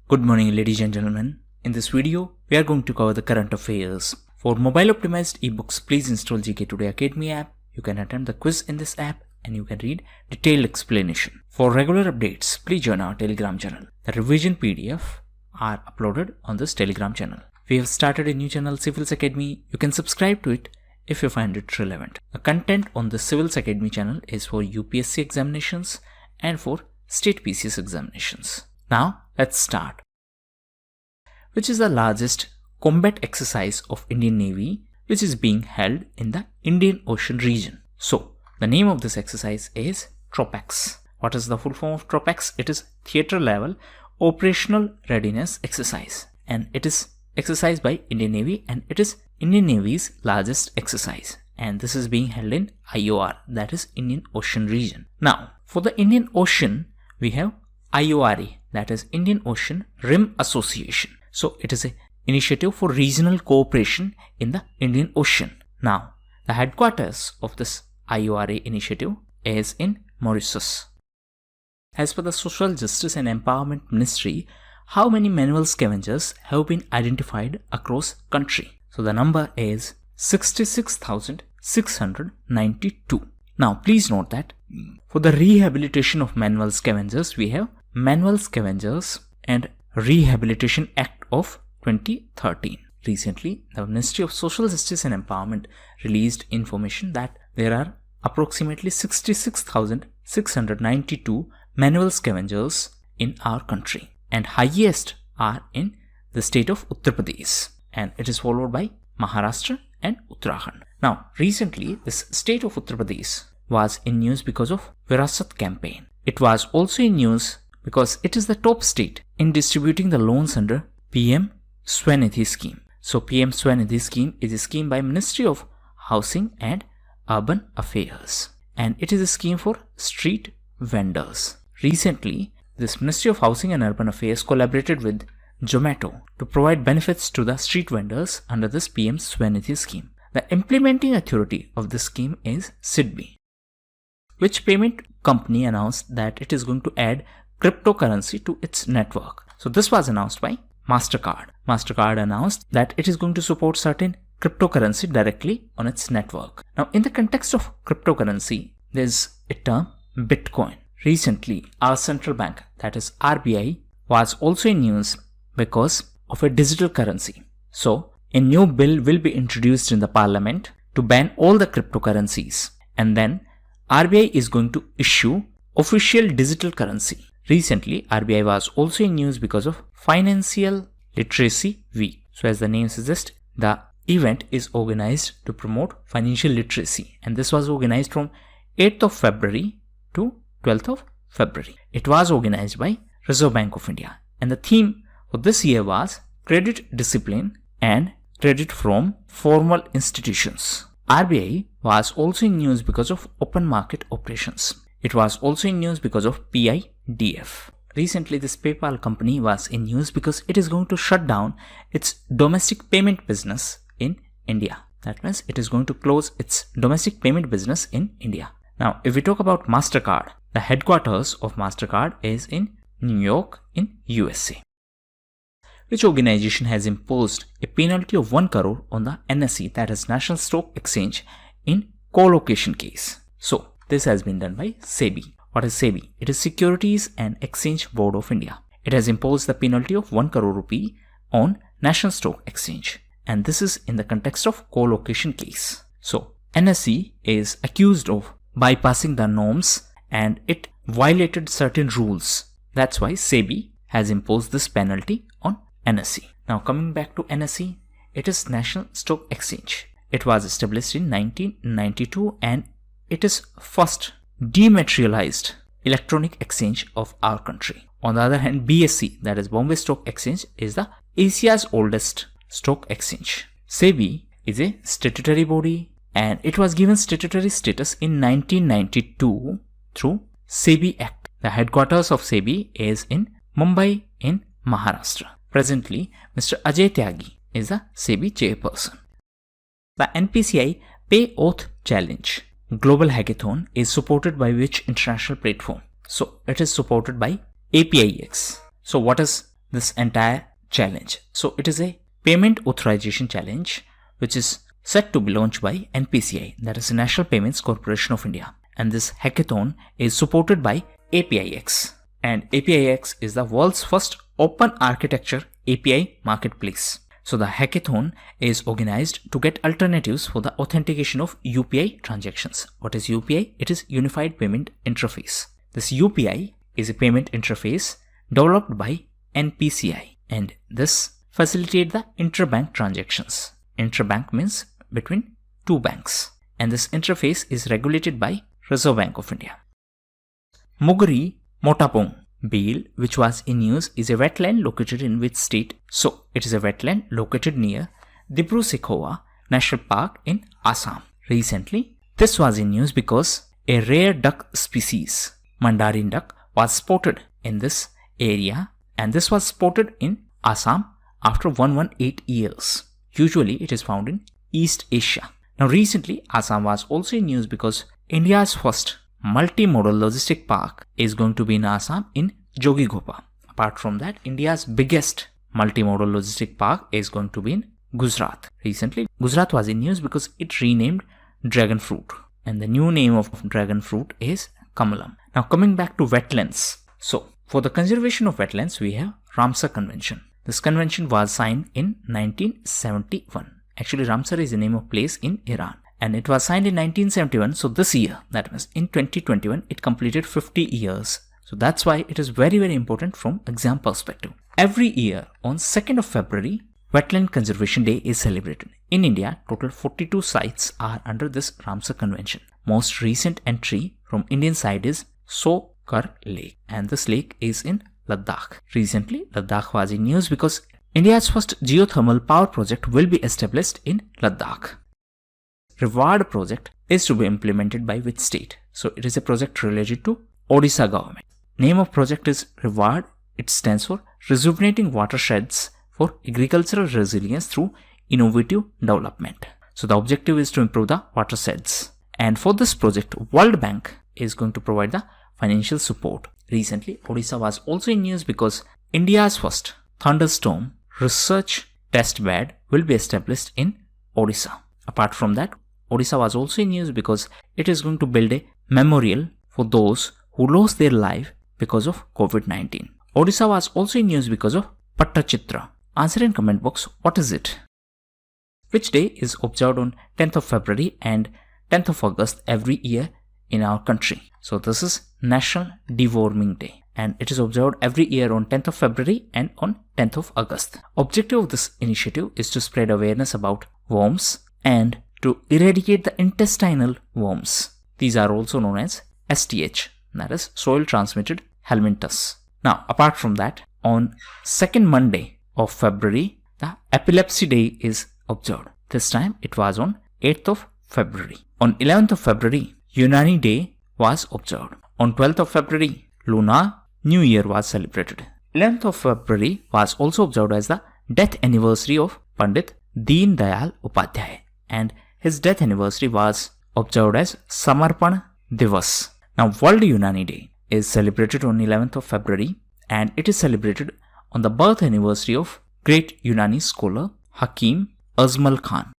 Good morning, ladies and gentlemen. In this video, we are going to cover the current affairs. For mobile optimized ebooks, please install GKToday Academy app. You can attempt the quiz in this app and you can read detailed explanation. For regular updates, please join our Telegram channel. The revision PDF are uploaded on this Telegram channel. We have started a new channel, Civils Academy. You can subscribe to it if you find it relevant. The content on the Civils Academy channel is for UPSC examinations and for state PCS examinations. Now, let's start. Which is the largest combat exercise of Indian Navy which is being held in the Indian Ocean region? So, the name of this exercise is TROPEX. What is the full form of TROPEX? It is Theatre Level Operational Readiness Exercise, and it is exercised by Indian Navy, and it is Indian Navy's largest exercise, and this is being held in IOR, that is Indian Ocean region. Now, for the Indian Ocean, we have IORA, that is Indian Ocean Rim Association. So it is an initiative for regional cooperation in the Indian Ocean. Now, the headquarters of this IORA initiative is in Mauritius. As per the Social Justice and Empowerment Ministry, how many manual scavengers have been identified across country? So the number is 66,692. Now, please note that for the rehabilitation of manual scavengers, we have Manual Scavengers and Rehabilitation Act of 2013. Recently, the Ministry of Social Justice and Empowerment released information that there are approximately 66,692 manual scavengers in our country, and highest are in the state of Uttar Pradesh, and it is followed by Maharashtra and Uttarakhand. Now, recently, this state of Uttar Pradesh was in news because of Virasat campaign. It was also in news because it is the top state in distributing the loans under PM Swanidhi scheme. So PM Swanidhi scheme is a scheme by Ministry of Housing and Urban Affairs, and it is a scheme for street vendors. Recently, this Ministry of Housing and Urban Affairs collaborated with Zomato to provide benefits to the street vendors under this PM Swanidhi scheme. The implementing authority of this scheme is SIDBI, which payment company announced that it is going to add cryptocurrency to its network. So this was announced by Mastercard. Mastercard announced that it is going to support certain cryptocurrency directly on its network. Now, in the context of cryptocurrency, there's a term Bitcoin. Recently, our central bank, that is RBI, was also in news because of a digital currency. So, a new bill will be introduced in the parliament to ban all the cryptocurrencies, and then RBI is going to issue official digital currency. Recently, RBI was also in news because of Financial Literacy Week. So as the name suggests, the event is organized to promote financial literacy, and this was organized from 8th of February to 12th of February. It was organized by Reserve Bank of India, and the theme for this year was Credit Discipline and Credit from Formal Institutions. RBI was also in news because of open market operations. It was also in news because of PIDF. Recently, this PayPal company was in news because it is going to shut down its domestic payment business in India. That means it is going to close its domestic payment business in India. Now, if we talk about Mastercard, the headquarters of Mastercard is in New York in USA. Which organization has imposed a penalty of 1 crore on the NSE, that is National Stock Exchange, in co-location case? So, this has been done by SEBI. What is SEBI? It is Securities and Exchange Board of India. It has imposed the penalty of 1 crore rupee on National Stock Exchange, and this is in the context of co-location case. So, NSE is accused of bypassing the norms and it violated certain rules. That's why SEBI has imposed this penalty on NSE. Now, coming back to NSE, it is National Stock Exchange. It was established in 1992 and it is first dematerialized electronic exchange of our country. On the other hand, BSE, that is Bombay Stock Exchange, is the Asia's oldest stock exchange. SEBI is a statutory body and it was given statutory status in 1992 through SEBI Act. The headquarters of SEBI is in Mumbai in Maharashtra. Presently, Mr. Ajay Tyagi is the SEBI chairperson. The NPCI Pay Oath Challenge Global Hackathon is supported by which international platform? So it is supported by APIX. So what is this entire challenge. So it is a payment authorization challenge which is set to be launched by NPCI, that is the National Payments Corporation of India. And this hackathon is supported by APIX. And APIX is the world's first open architecture API marketplace. So the hackathon is organized to get alternatives for the authentication of UPI transactions. What is UPI? It is Unified Payment Interface. This UPI is a payment interface developed by NPCI, and this facilitates the interbank transactions. Interbank means between two banks, and this interface is regulated by Reserve Bank of India. Mugri Motapong Beel, which was in news, is a wetland located in which state? So it is a wetland located near Dibru-Sakhova National Park in Assam. Recently, this was in news because a rare duck species, Mandarin duck, was spotted in this area, and this was spotted in Assam after 118 years. Usually it is found in East Asia. Now recently, Assam was also in news because India's first multimodal logistic park is going to be in Assam in Jogighopa. Apart from that, India's biggest multimodal logistic park is going to be in Gujarat. Recently, Gujarat was in news because it renamed dragon fruit, and the new name of dragon fruit is Kamalam. Now coming back to wetlands. So for the conservation of wetlands, we have Ramsar Convention. This convention was signed in 1971. Actually, Ramsar is the name of place in Iran. And it was signed in 1971, so this year, that was in 2021, it completed 50 years. So that's why it is very, very important from exam perspective. Every year on 2nd of February, Wetland Conservation Day is celebrated. In India, total 42 sites are under this Ramsar Convention. Most recent entry from Indian side is Sokar Lake, and this lake is in Ladakh. Recently, Ladakh was in news because India's first geothermal power project will be established in Ladakh. Reward project is to be implemented by which state? So it is a project related to Odisha government. Name of project is Reward. It stands for Rejuvenating Watersheds for Agricultural Resilience through Innovative Development. So the objective is to improve the watersheds. And for this project, World Bank is going to provide the financial support. Recently, Odisha was also in news because India's first thunderstorm research test bed will be established in Odisha. Apart from that, Odisha was also in news because it is going to build a memorial for those who lost their life because of COVID-19. Odisha was also in news because of Pattachitra. Answer in comment box, what is it? Which day is observed on 10th of February and 10th of August every year in our country? So this is National Deworming Day, and it is observed every year on 10th of February and on 10th of August. Objective of this initiative is to spread awareness about worms and to eradicate the intestinal worms. These are also known as STH, that is soil transmitted helminthes. Now, apart from that, on second Monday of February, the Epilepsy Day is observed. This time it was on 8th of February. On 11th of February, Unani Day was observed. On 12th of February, Lunar New Year was celebrated. 11th of February was also observed as the death anniversary of Pandit Deen Dayal Upadhyay, and his death anniversary was observed as Samarpan Divas. Now, World Unani Day is celebrated on 11th of February, and it is celebrated on the birth anniversary of great Unani scholar Hakim Azmal Khan.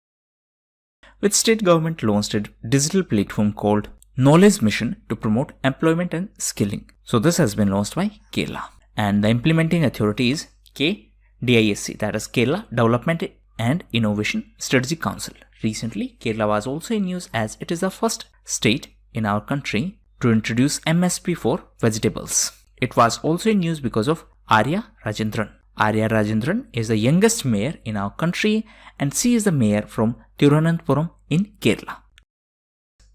Which state government launched a digital platform called Knowledge Mission to promote employment and skilling? So this has been launched by Kerala, and the implementing authority is KDISC, that is Kerala Development and Innovation Strategy Council. Recently, Kerala was also in news as it is the first state in our country to introduce MSP for vegetables. It was also in news because of Arya Rajendran. Arya Rajendran is the youngest mayor in our country, and she is the mayor from Thiruvananthapuram in Kerala.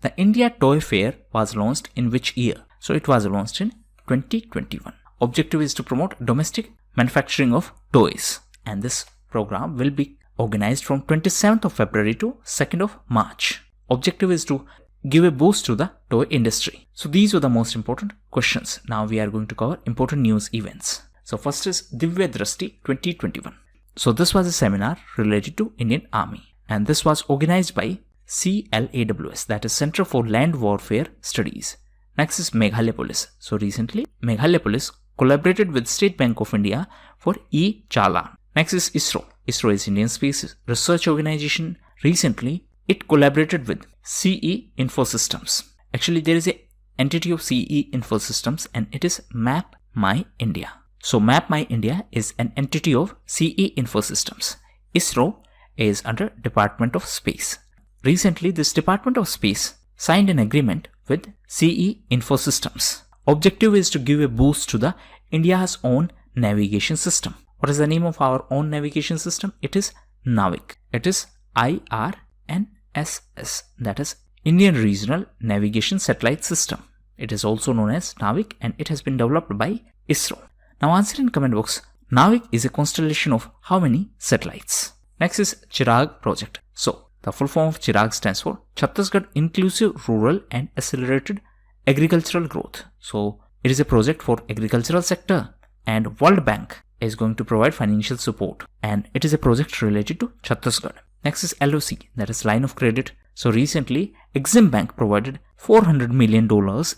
The India Toy Fair was launched in which year? So it was launched in 2021. Objective is to promote domestic manufacturing of toys, and this program will be organized from 27th of February to 2nd of March. Objective is to give a boost to the toy industry. So these were the most important questions. Now we are going to cover important news events. So first is Divya Drashti 2021. So this was a seminar related to Indian Army, and this was organized by CLAWS, that is Center for Land Warfare Studies. Next is Meghalaya Police. So recently, Meghalaya Police collaborated with State Bank of India for e-Challan. Next is ISRO. ISRO is Indian Space Research Organization. Recently, it collaborated with CE Infosystems. Actually, there is an entity of CE Infosystems and it is Map My India. So Map My India is an entity of CE Infosystems. ISRO is under Department of Space. Recently, this Department of Space signed an agreement with CE Infosystems. Objective is to give a boost to the India's own navigation system. What is the name of our own navigation system? It is NAVIC. It is IRNSS. That is Indian Regional Navigation Satellite System. It is also known as NAVIC and it has been developed by ISRO. Now answer in comment box. NAVIC is a constellation of how many satellites? Next is Chirag project. So the full form of Chirag stands for Chhattisgarh Inclusive Rural and Accelerated Agricultural Growth. So it is a project for agricultural sector and World Bank is going to provide financial support and it is a project related to Chhattisgarh. Next is LOC, that is line of credit. So recently Exim Bank provided $400 million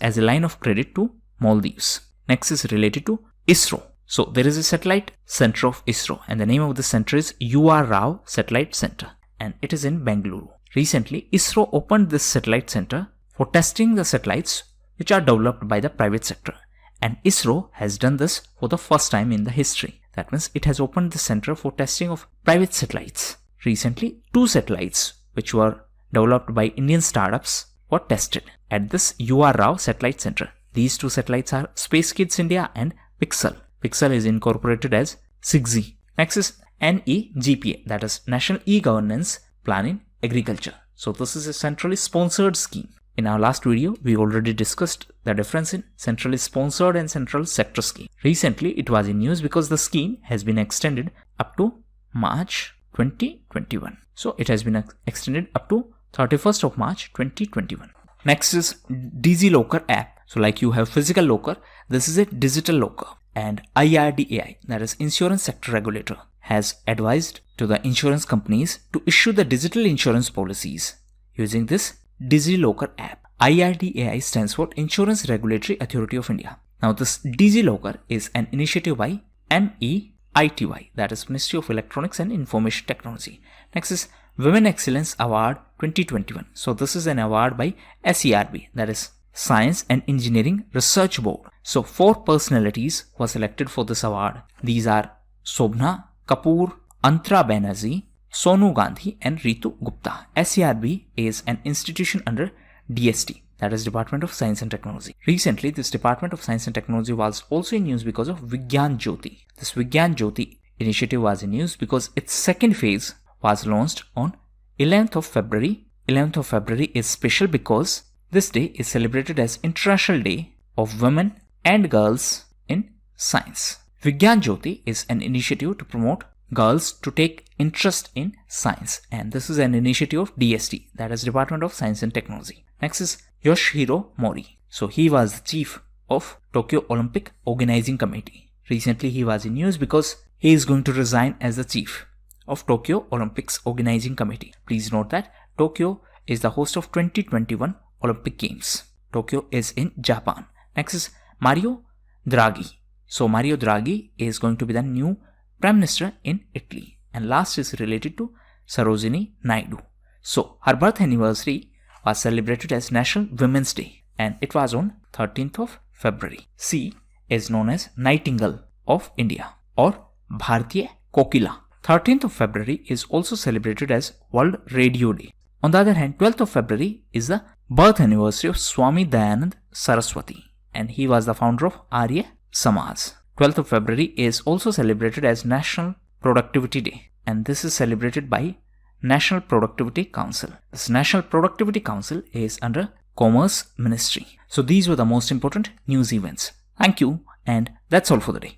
as a line of credit to Maldives. Next is related to ISRO. So there is a satellite center of ISRO and the name of the center is UR Rao Satellite Center and it is in Bengaluru. Recently ISRO opened this satellite center for testing the satellites which are developed by the private sector. And ISRO has done this for the first time in the history. That means it has opened the center for testing of private satellites. Recently, 2 satellites which were developed by Indian startups were tested at this UR Rao Satellite Center. These 2 satellites are Space Kids India and Pixel. Pixel is incorporated as 6G. Next is NEGPA, that is National E-Governance Plan in Agriculture. So this is a centrally sponsored scheme. In our last video, we already discussed the difference in centrally sponsored and central sector scheme. Recently, it was in news because the scheme has been extended up to March 2021. So it has been extended up to 31st of March 2021. Next is DigiLocker app. So like you have physical locker, this is a digital locker. And IRDAI, that is Insurance Sector Regulator, has advised to the insurance companies to issue the digital insurance policies using this DigiLocker app. IRDAI stands for Insurance Regulatory Authority of India. Now this DigiLocker is an initiative by MEITY, that is Ministry of Electronics and Information Technology. Next is Women Excellence Award 2021. So this is an award by SERB, that is Science and Engineering Research Board. So 4 personalities were selected for this award. These are Sobhna Kapoor, Antara Banerjee, Sonu Gandhi and Ritu Gupta. SERB is an institution under DST, that is Department of Science and Technology. Recently, this Department of Science and Technology was also in news because of Vigyan Jyoti. This Vigyan Jyoti initiative was in news because its second phase was launched on 11th of February. 11th of February is special because this day is celebrated as International Day of Women and Girls in Science. Vigyan Jyoti is an initiative to promote girls to take interest in science and this is an initiative of DST, that is Department of Science and Technology. Next is Yoshihiro Mori. So he was the chief of Tokyo Olympic Organizing Committee. Recently he was in news because he is going to resign as the chief of Tokyo Olympics Organizing Committee. Please note that Tokyo is the host of 2021 Olympic Games. Tokyo is in Japan. Next is Mario Draghi. So Mario Draghi is going to be the new Prime Minister in Italy. And last is related to Sarojini Naidu. So her birth anniversary was celebrated as National Women's Day and it was on 13th of February. She is known as Nightingale of India or Bharatiya Kokila. 13th of February is also celebrated as World Radio Day. On the other hand, 12th of February is the birth anniversary of Swami Dayanand Saraswati and he was the founder of Arya Samaj. 12th of February is also celebrated as National Productivity Day and this is celebrated by National Productivity Council. This National Productivity Council is under Commerce Ministry. So these were the most important news events. Thank you and that's all for the day.